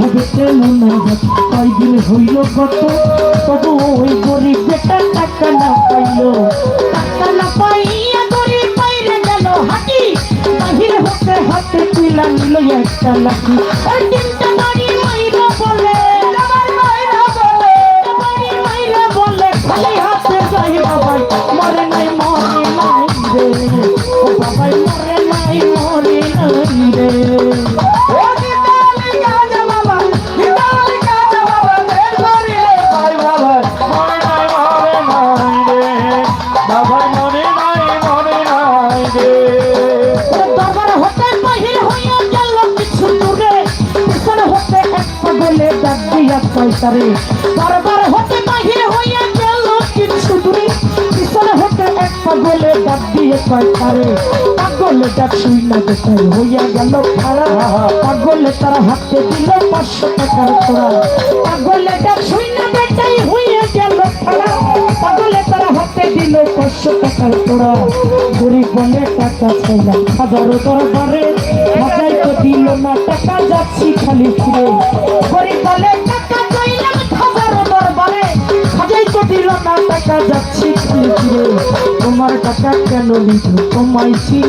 হবে তেমন কয়দিন হইল কত তবু ওই গরিব বেটা টাকা না পাইলো টাকা না পাইয়া গরিব বাইরে গেল হাঁটি বাহির হতে হাতে তুলা নিল একটা লাঠি ওই তিনটা বাড়ি মাইরা বলে খালি হাতে যাই বাবাই মরে নাই রে ও বাবাই মরে নাই রে বারবার হতে বাহির হইয়া গেল কিছু দূরে পিছনে হতে এক পাগলে ডাক দিয়ে পাইতারে পাগলে ডাক শুই না বেটাই হইয়া গেল খাড়া পাগলে তারা হাতে দিল 500 টাকার তোড়া পাগলে ডাক শুই না বেটাই হইয়া গেল খাড়া পাগলে তারা হাতে দিল 500 টাকার তোড়া গরিব বলে টাকা চাইলাম হাজারো দরবারে হাজাই তো দিল না টাকা যাচ্ছি খালি ফিরে গরিব বলে টাকা চাইলাম হাজারো দরবারে হাজাই তো দিল না টাকা যাচ্ছি খালি ফিরে তোমার টাকা কেন নিত তোমায় চিনি